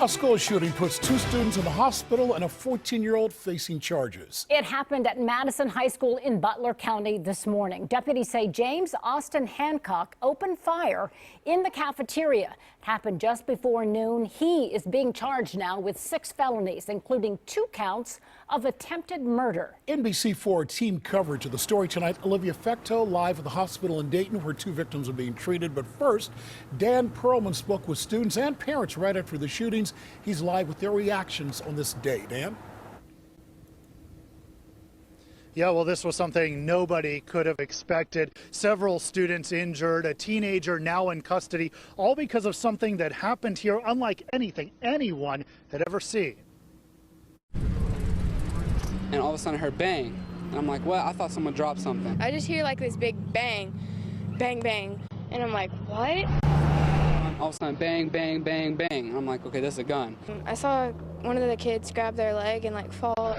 A school shooting puts 2 students in the hospital and a 14-year-old facing charges. It happened at Madison High School in Butler County this morning. Deputies say James Austin Hancock opened fire in the cafeteria. It happened just before noon. He is being charged now with 6 felonies, including 2 counts of attempted murder. NBC4 team coverage of the story tonight. Olivia Fecto live at the hospital in Dayton where 2 victims are being treated. But first, Dan Perlman spoke with students and parents right after the shootings. He's live with their reactions on this day. Dan? Yeah, well, this was something nobody could have expected. Several students injured, a teenager now in custody, all because of something that happened here unlike anything anyone had ever seen. And all of a sudden I heard bang. And I'm like, what? I thought someone dropped something. I just hear like this big bang, bang, bang. And I'm like, what? All of a sudden, bang, bang, bang, bang. And I'm like, okay, this is a gun. I saw one of the kids grab their leg and like fall.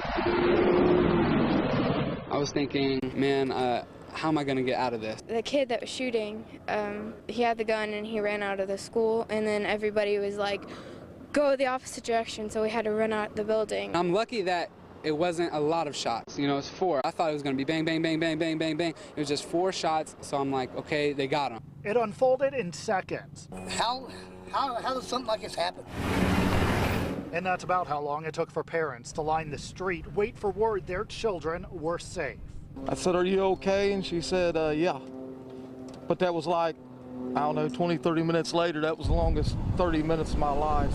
I was thinking, man, how am I going to get out of this? The kid that was shooting, he had the gun and he ran out of the school. And then everybody was like, go the opposite direction. So we had to run out the building. I'm lucky that it wasn't a lot of shots. You know, it's 4. I thought it was going to be bang, bang, bang, bang, bang, bang, bang. It was just 4 shots. So I'm like, okay, they got him. It unfolded in seconds. How does something like this happen? And that's about how long it took for parents to line the street, wait for word their children were safe. I said, are you okay? And she said, yeah. But that was like, I don't know, 20, 30 minutes later. That was the longest 30 minutes of my life.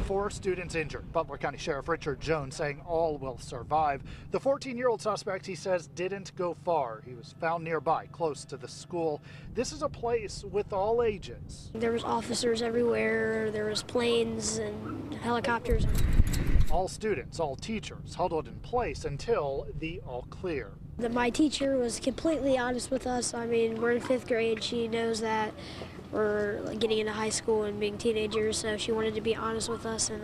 4 students injured. Butler County Sheriff Richard Jones saying all will survive. The 14-year-old suspect, he says, didn't go far. He was found nearby, close to the school. This is a place with all ages. There was officers everywhere. There was planes and helicopters. All students, all teachers huddled in place until the all clear. My teacher was completely honest with us. I mean, we're in 5th grade. She knows that we're getting into high school and being teenagers, so she wanted to be honest with us and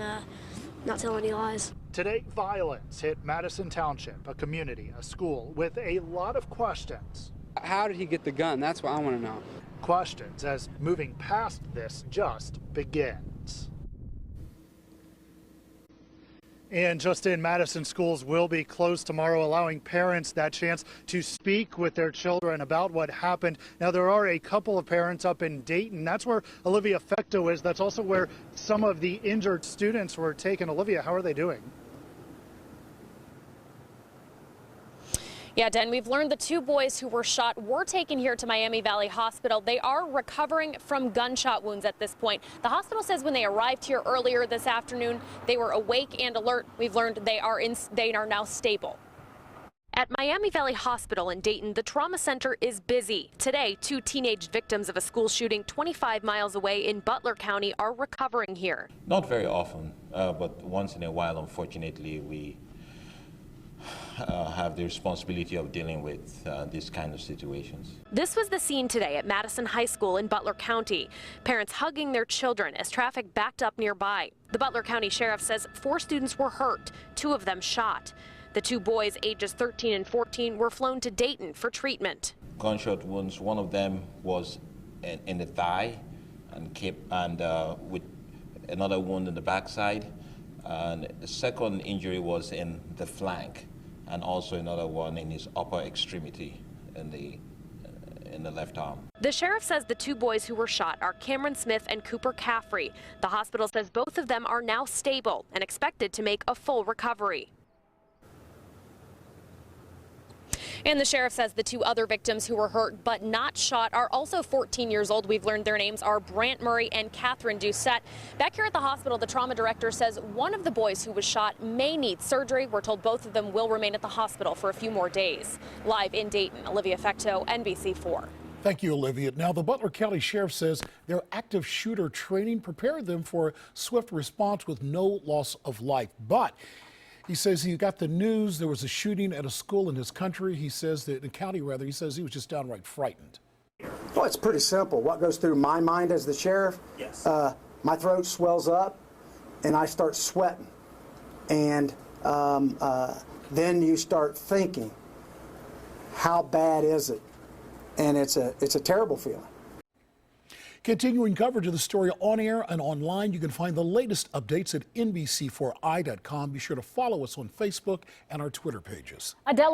not tell any lies. Today, violence hit Madison Township, a community, a school, with a lot of questions. How did he get the gun? That's what I want to know. Questions as moving past this just begins. And just in, Madison schools will be closed tomorrow, allowing parents that chance to speak with their children about what happened. Now, there are a couple of parents up in Dayton. That's where Olivia Fecto is. That's also where some of the injured students were taken. Olivia, how are they doing? Yeah, Den, we've learned the 2 boys who were shot were taken here to Miami Valley Hospital. They are recovering from gunshot wounds at this point. The hospital says when they arrived here earlier this afternoon, they were awake and alert. We've learned they are now stable. At Miami Valley Hospital in Dayton, the trauma center is busy. Today, 2 teenage victims of a school shooting 25 miles away in Butler County are recovering here. Not very often, but once in a while, unfortunately, we have the responsibility of dealing with these kind of situations. This was the scene today at Madison High School in Butler County. Parents hugging their children as traffic backed up nearby. The Butler County Sheriff says 4 students were hurt, 2 of them shot. The 2 boys, ages 13 and 14, were flown to Dayton for treatment. Gunshot wounds, one of them was in the thigh and with another wound in the backside. And the second injury was in the flank, and also another one in his upper extremity in the left arm. The sheriff says the 2 boys who were shot are Cameron Smith and Cooper Caffrey. The hospital says both of them are now stable and expected to make a full recovery. And the sheriff says the 2 other victims who were hurt but not shot are also 14 years old. We've learned their names are Brant Murray and Catherine Doucette. Back here at the hospital, the trauma director says one of the boys who was shot may need surgery. We're told both of them will remain at the hospital for a few more days. Live in Dayton, Olivia Fecto, NBC4. Thank you, Olivia. Now, the Butler County Sheriff says their active shooter training prepared them for a swift response with no loss of life. But he says he got the news there was a shooting at a school in his country. He says that in the county, rather, he says he was just downright frightened. Well, it's pretty simple. What goes through my mind as the sheriff? Yes. My throat swells up, and I start sweating, and then you start thinking, how bad is it? And it's a terrible feeling. Continuing coverage of the story on air and online. You can find the latest updates at NBC4i.com. Be sure to follow us on Facebook and our Twitter pages. Adele